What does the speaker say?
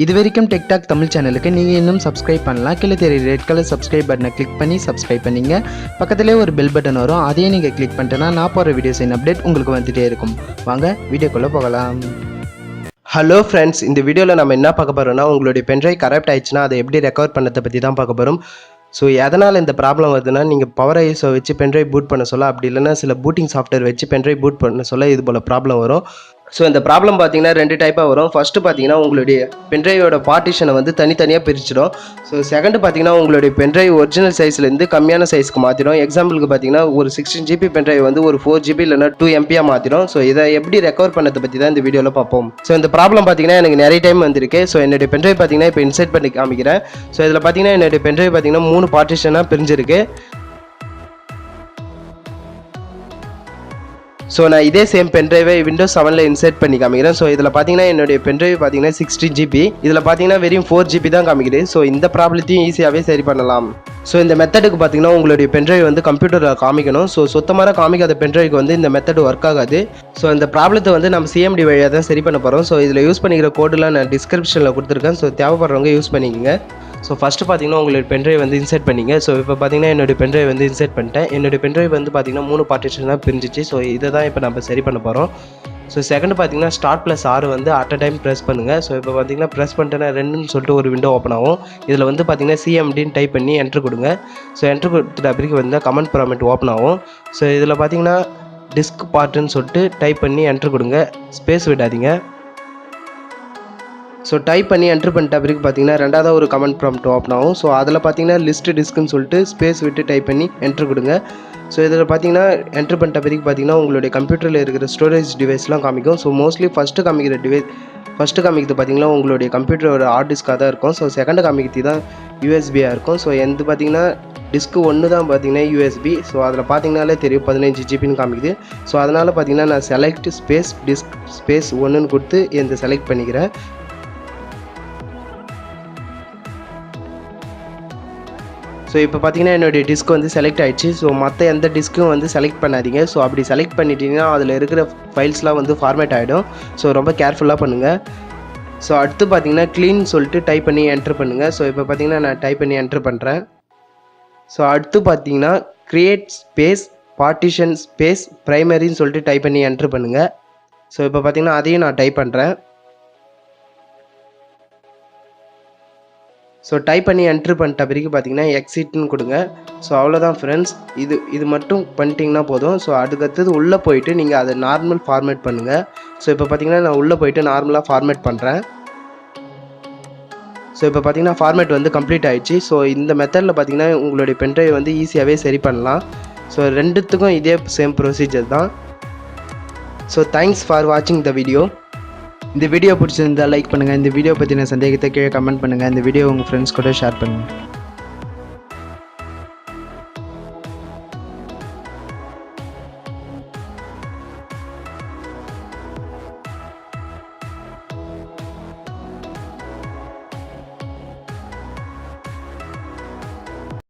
இதுவரைக்கும் டெக்டாக் தமிழ் சேனலுக்கு நீங்கள் இன்னும் சப்ஸ்கிரைப் பண்ணலாம். கீழே தெரியுற ரெட் கலர் சப்ஸ்கிரைப் பட்டனை கிளிக் பண்ணி சப்ஸ்கிரைப் பண்ணிங்க. பக்கத்துலேயே ஒரு பெல் பட்டன் வரும், அதையும் நீங்கள் கிளிக் பண்ணிட்டேன்னா நான் போகிற வீடியோஸின் அப்டேட் உங்களுக்கு வந்துகிட்டே இருக்கும். வாங்க வீடியோக்குள்ளே போகலாம். ஹலோ ஃப்ரெண்ட்ஸ், இந்த வீடியோவில் நம்ம என்ன பார்க்க போகிறோம்னா, உங்களுடைய பென்ட்ரைவ் கரப்ட் ஆயிடுச்சுன்னா அதை எப்படி ரெக்கவர் பண்ணதை பற்றி தான் பார்க்க போகிறோம். ஸோ எதனால் இந்த ப்ராப்ளம் வருதுன்னா, நீங்கள் பவர் ஐஸை வச்சு பென்ட்ரைவ் பூட் பண்ண சொல்ல, அப்படி இல்லைன்னா சில பூட்டிங் சாஃப்ட்வேர் வச்சு பென்ட்ரைவ் பூட் பண்ண சொல்ல இது போல் ப்ராப்ளம் வரும். ஸோ இந்த ப்ராப்ளம் பார்த்தீங்கன்னா 2 டைப்பாக வரும். ஃபஸ்ட்டு பார்த்தீங்கன்னா உங்களுடைய பென்ட்ரைவோட பார்ட்டிஷனை வந்து தனித்தனியாக பிரிச்சிடும். ஸோ செகண்ட் பார்த்தீங்கன்னா உங்களுடைய பென்ட்ரைவ் ஒரிஜினல் சைஸ்லேருந்து கம்மியான சைஸ்க்கு மாற்றிடும். எக்ஸாம்பிளுக்கு பார்த்தீங்கன்னா ஒரு 16 GB பென்ட்ரைவ் வந்து ஒரு 4 GB இல்லைனா 2 MB மாற்றிடும். ஸோ இதை எப்படி ரெக்கவர் பண்ணதை பற்றி தான் இந்த வீடியோவில் பார்ப்போம். ஸோ இந்த ப்ராப்ளம் பார்த்தீங்கன்னா எனக்கு நிறைய டைம் வந்திருக்கு. ஸோ என்னுடைய பென்ட்ரைவ் பார்த்தீங்கன்னா இப்போ இன்சர்ட் பண்ணி காமிக்கிறேன். ஸோ இதில் பார்த்தீங்கன்னா என்னுடைய பென்ட்ரைவ் பார்த்தீங்கன்னா 3 பார்ட்டிஷனாக பிரிஞ்சிருக்கு. ஸோ நான் இதே சேம் பென்ட்ரைவை விண்டோஸ் 7ல் இன்சர்ட் பண்ணி காமிக்கிறேன். ஸோ இதில் பார்த்தீங்கன்னா என்னுடைய பென்ட்ரைவ் பார்த்தீங்கன்னா 16 GB, இதில் பார்த்தீங்கன்னா வெறும் 4 GB தான் காமிக்குது. ஸோ இந்த ப்ராப்ளத்தையும் ஈஸியாகவே சரி பண்ணலாம். ஸோ இந்த மெத்தடுக்கு பார்த்தீங்கன்னா உங்களுடைய பென்ட்ரைவ் வந்து கம்ப்யூட்டரில் காமிக்கணும். ஸோ சுத்தமாக காமிக்காத பென்ட்ரைவ்க்கு வந்து இந்த மெத்தட் ஒர்க் ஆகாது. ஸோ இந்த ப்ராப்ளத்தை வந்து நம்ம CMD வழியாக தான் சரி பண்ண போகிறோம். ஸோ இதில் யூஸ் பண்ணிக்கிற கோடெலாம் நான் டிஸ்கிரிப்ஷனில் கொடுத்துருக்கேன். ஸோ தேவைப்படுறவங்க யூஸ் பண்ணிக்கோங்க. ஸோ ஃபஸ்ட்டு பார்த்தீங்கன்னா உங்களுடைய பென்ட்ரைவ் வந்து இன்சர்ட் பண்ணிங்க. ஸோ இப்போ பார்த்தீங்கன்னா என்னுடைய பென்ட்ரைவ் வந்து இன்சர்ட் பண்ணிட்டேன். என்னுடைய பென்ட்ரைவ் வந்து பார்த்தீங்கன்னா 3 பார்ட்டிஷனாக பிரிஞ்சிச்சு. ஸோ இதை தான் இப்போ நம்ம சரி பண்ண போகிறோம். ஸோ செகண்ட் பார்த்தீங்கன்னா Start+R வந்து அட் அ டைம் ப்ரெஸ் பண்ணுங்கள். ஸோ இப்போ பார்த்தீங்கன்னா ப்ரெஸ் பண்ணிட்டேன்னா 2ன்னு சொல்லிட்டு ஒரு விண்டோ ஓப்பன் ஆகும். இதில் வந்து பார்த்தீங்கன்னா CMDன்னு டைப் பண்ணி என்ட்ரு கொடுங்க. ஸோ என்ட்ரு கொடுத்துட்ட பிறகு வந்து கமெண்ட் ப்ராம்ப்ட் ஓப்பன் ஆகும். ஸோ இதில் பார்த்தீங்கன்னா DISKPARTன்னு சொல்லிட்டு டைப் பண்ணி என்ட்ரு கொடுங்க, ஸ்பேஸ் விடாதீங்க. ஸோ டைப் பண்ணி என்ட்ரு பண்ணிட்ட பிறகு பார்த்தீங்கன்னா 2வது ஒரு கமெண்ட் ப்ராம்ப்ட் ஓப்பன் ஆகும். ஸோ அதில் பார்த்தீங்கன்னா லிஸ்ட் டிஸ்க்குன்னு சொல்லிட்டு ஸ்பேஸ் விட்டு டைப் பண்ணி என்ட்ரு கொடுங்க. ஸோ இதில் பார்த்தீங்கன்னா என்ட்ரு பண்ணிட்ட பிறகு பார்த்தீங்கன்னா உங்களுடைய கம்ப்யூட்டரில் இருக்கிற ஸ்டோரேஜ் டிவைஸ்லாம் காமிக்கும். ஸோ மோஸ்ட்லி ஃபஸ்ட்டு காமிக்கிறது பார்த்தீங்கன்னா உங்களுடைய கம்ப்யூட்டரோட ஹார்ட் டிஸ்க்காக தான் இருக்கும். ஸோ செகண்ட் காமிக்கிறது தான் USBயாக இருக்கும். ஸோ எந்த பார்த்தீங்கன்னா டிஸ்க்கு 1 தான் பார்த்தீங்கன்னா USB. ஸோ அதில் பார்த்தீங்கன்னாலே தெரியும் 15 GBன்னு காமிக்குது. ஸோ அதனால் பார்த்தீங்கன்னா நான் செலக்ட் ஸ்பேஸ் டிஸ்க் ஸ்பேஸ் 1ன்னு கொடுத்து இந்த செலக்ட் பண்ணிக்கிறேன். ஸோ இப்போ பார்த்தீங்கன்னா என்னுடைய டிஸ்க் வந்து செலக்ட் ஆகிடுச்சு. ஸோ மற்ற எந்த டிஸ்க்கும் வந்து செலக்ட் பண்ணாதீங்க. ஸோ அப்படி செலக்ட் பண்ணிட்டீங்கன்னா அதில் இருக்கிற ஃபைல்ஸ்லாம் வந்து ஃபார்மேட் ஆகிடும். ஸோ ரொம்ப கேர்ஃபுல்லாக பண்ணுங்கள். ஸோ அடுத்து பார்த்தீங்கன்னா க்ளீன் சொல்லிட்டு டைப் பண்ணி என்ட்ரு பண்ணுங்கள். ஸோ இப்போ பார்த்தீங்கன்னா நான் டைப் பண்ணி என்ட்ரு பண்ணுறேன். ஸோ அடுத்து பார்த்தீங்கன்னா CREATE ஸ்பேஸ் பார்ட்டிஷன் ஸ்பேஸ் ப்ரைமரின்னு சொல்லிட்டு டைப் பண்ணி என்ட்ரு பண்ணுங்கள். ஸோ இப்போ பார்த்தீங்கன்னா அதையும் நான் டைப் பண்ணுறேன். ஸோ டைப் பண்ணி என்ட்ரு பண்ணிட்ட பிறகு பார்த்தீங்கன்னா எக்ஸிட்னு கொடுங்க. ஸோ அவ்வளோதான் ஃப்ரெண்ட்ஸ், இது மட்டும் பண்ணிட்டீங்கன்னா போதும். ஸோ அதுக்கடுத்தது உள்ளே போயிட்டு நீங்கள் அதை நார்மல் ஃபார்மேட் பண்ணுங்கள். ஸோ இப்போ பார்த்தீங்கன்னா நான் உள்ளே போயிட்டு நார்மலாக ஃபார்மேட் பண்ணுறேன். ஸோ இப்போ பார்த்தீங்கன்னா ஃபார்மேட் வந்து கம்ப்ளீட் ஆகிடுச்சு. ஸோ இந்த மெத்தடில் பார்த்தீங்கன்னா உங்களுடைய பென்ட்ரைவ் வந்து ஈஸியாகவே சரி பண்ணலாம். ஸோ ரெண்டுத்துக்கும் இதே சேம் ப்ரொசீஜர் தான். ஸோ தேங்க்ஸ் ஃபார் வாட்சிங் த வீடியோ. இந்த வீடியோ பிடிச்சிருந்தால் லைக் பண்ணுங்கள். இந்த வீடியோ பற்றின சந்தேகத்தை கீழே கமெண்ட் பண்ணுங்கள். இந்த வீடியோ உங்கள் ஃப்ரெண்ட்ஸ் கூட ஷேர் பண்ணுங்கள்.